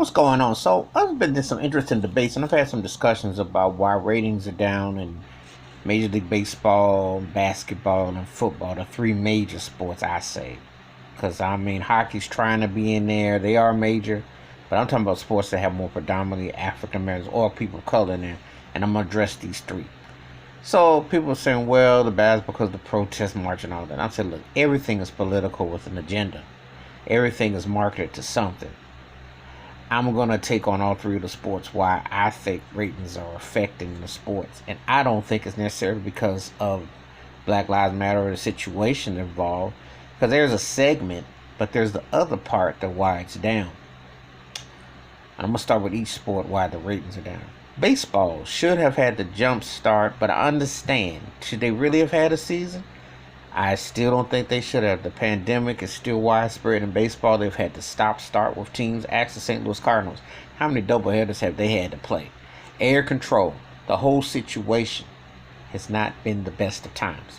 what's going on? So I've been in some interesting debates, and I've had some discussions about why ratings are down in Major League Baseball, basketball, and football, the three major sports I say. Because I mean, hockey's trying to be in there; they are major, but I'm talking about sports that have more predominantly African Americans or people of color in there, and I'm gonna address these three. So people are saying, well, the basketball because of the protest march and all that. I said, look, everything is political with an agenda. Everything is marketed to something. I'm going to take on all three of the sports why I think ratings are affecting the sports. And I don't think it's necessarily because of Black Lives Matter or the situation involved. Because there's a segment, but there's the other part that why it's down. I'm going to start with each sport why the ratings are down. Baseball should have had the jump start, but I understand. Should they really have had a season? I still don't think they should have. The pandemic is still widespread in baseball. They've had to start with teams. Ask the St. Louis Cardinals. How many doubleheaders have they had to play? Air control. The whole situation has not been the best of times.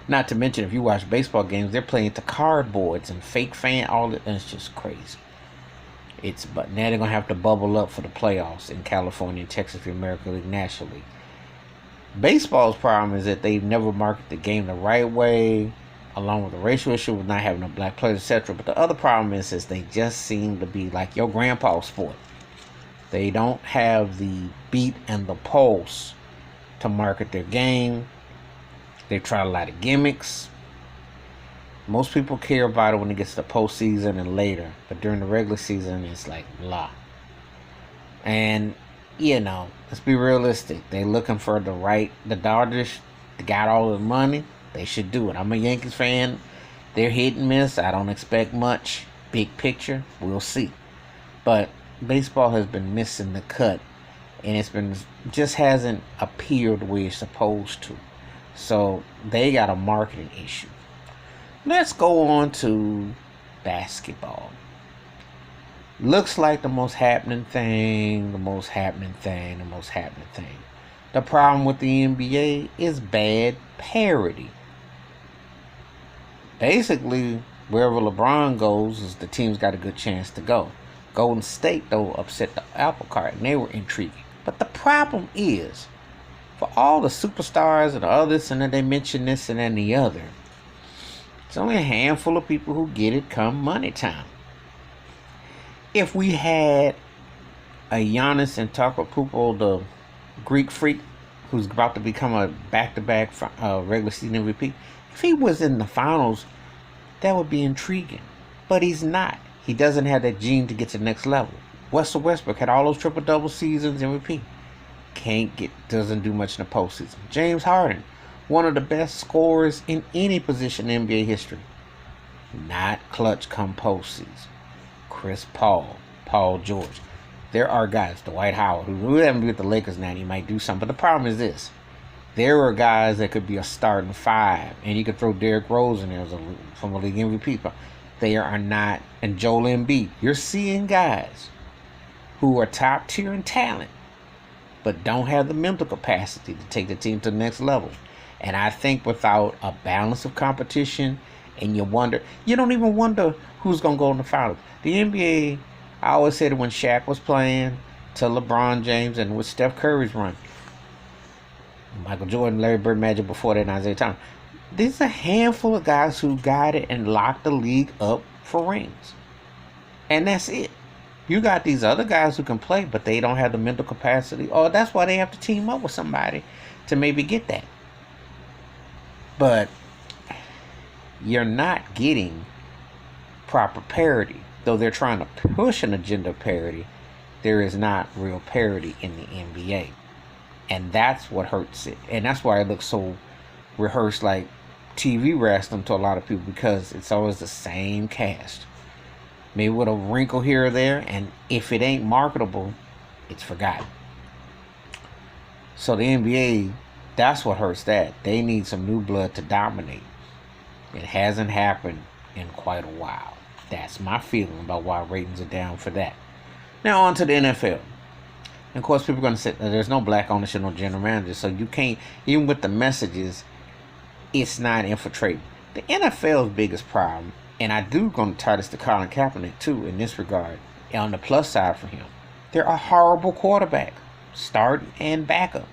Not to mention, if you watch baseball games, they're playing to cardboards and fake fan, all that, and it's just crazy. But now they're gonna have to bubble up for the playoffs in California and Texas for the American League National League. Baseball's problem is that they've never marketed the game the right way, along with the racial issue with not having no black players, etc. But the other problem is they just seem to be like your grandpa's sport. They don't have the beat and the pulse to market their game. They've tried a lot of gimmicks. Most people care about it when it gets to the postseason and later, but during the regular season, it's like blah. And let's be realistic. They looking for the Dodgers. They got all the money. They should do it. I'm a Yankees fan. They're hit and miss. I don't expect much. Big picture, we'll see. But baseball has been missing the cut, and just hasn't appeared the way it's supposed to. So they got a marketing issue. Let's go on to basketball. Looks like the most happening thing. The problem with the NBA is bad parity. Basically, wherever LeBron goes, is the team's got a good chance to go. Golden State, though, upset the apple cart, and they were intriguing. But the problem is, for all the superstars and others, and then they mention this and then the other, it's only a handful of people who get it come money time. If we had a Giannis Antetokounmpo, the Greek freak, who's about to become a back-to-back regular season MVP, if he was in the finals, that would be intriguing. But he's not. He doesn't have that gene to get to the next level. Russell Westbrook had all those triple-double seasons MVP. Doesn't do much in the postseason. James Harden, one of the best scorers in any position in NBA history. Not clutch come postseason. Chris Paul George. There are guys, Dwight Howard, who haven't been with the Lakers now, and he might do something. But the problem is this. There are guys that could be a starting five, and you could throw Derrick Rose in there from a league MVP. They are not, and Joel Embiid. You're seeing guys who are top tier in talent, but don't have the mental capacity to take the team to the next level. And I think without a balance of competition, and you don't even wonder who's going to go in the finals. The NBA, I always said when Shaq was playing, to LeBron James, and with Steph Curry's run, Michael Jordan, Larry Bird, Magic before that, and Isaiah Thomas. There's a handful of guys who got it and locked the league up for rings. And that's it. You got these other guys who can play, but they don't have the mental capacity. Or that's why they have to team up with somebody to maybe get that. But you're not getting proper parity. Though they're trying to push an agenda of parity, there is not real parity in the NBA. And that's what hurts it. And that's why it looks so rehearsed, like TV wrestling to a lot of people, because it's always the same cast. Maybe with a wrinkle here or there, and if it ain't marketable, it's forgotten. So the NBA, that's what hurts that. They need some new blood to dominate. It hasn't happened in quite a while. That's my feeling about why ratings are down for that. Now on to the NFL. And of course, people are going to say there's no black ownership, no general manager, so you can't, even with the messages, it's not infiltrating. The NFL's biggest problem, and I do going to tie this to Colin Kaepernick too in this regard, on the plus side for him, they're a horrible quarterback, start and backup.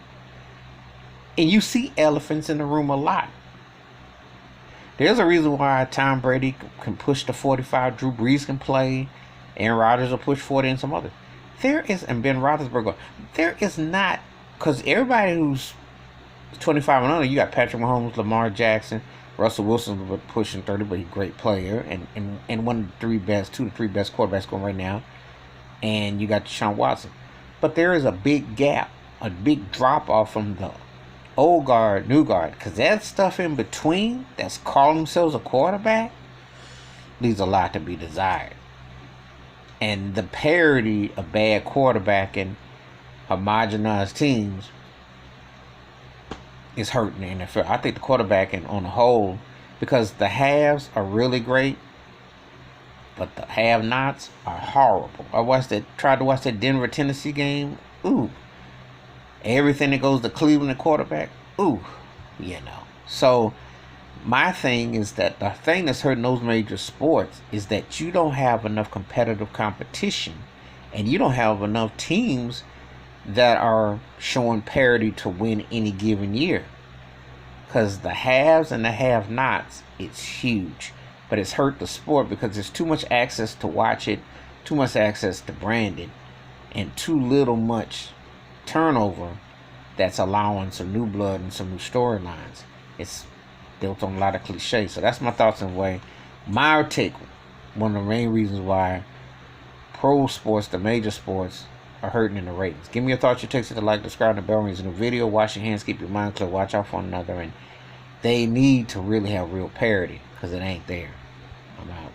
And you see elephants in the room a lot. There's a reason why Tom Brady can push the 45, Drew Brees can play, Aaron Rodgers will push 40, and some others. And Ben Roethlisberger, there is not, because everybody who's 25 and under, you got Patrick Mahomes, Lamar Jackson, Russell Wilson pushing 30, but he's a great player, and one of the two to three best quarterbacks going right now. And you got Deshaun Watson. But there is a big gap, a big drop off from the old guard, new guard, because that stuff in between that's calling themselves a quarterback leaves a lot to be desired. And the parity of bad quarterback and homogenized teams is hurting the NFL. I think the quarterbacking on the whole, because the halves are really great, but the have-nots are horrible. Tried to watch that Denver, Tennessee game. Ooh. Everything that goes to Cleveland, the quarterback. Ooh. So, my thing is that the thing that's hurting those major sports is that you don't have enough competitive competition, and you don't have enough teams that are showing parity to win any given year. Because the haves and the have-nots, it's huge. But it's hurt the sport because there's too much access to watch it, too much access to brand it, and too little much turnover that's allowing some new blood and some new storylines. It's built on a lot of cliches. So that's my thoughts on way. My take, one of the main reasons why pro sports, the major sports, are hurting in the ratings. Give me your thoughts, your takes, hit the like, subscribe, and the bell rings in the video. Wash your hands, keep your mind clear, watch out for one another, and they need to really have real parity because it ain't there. I'm out.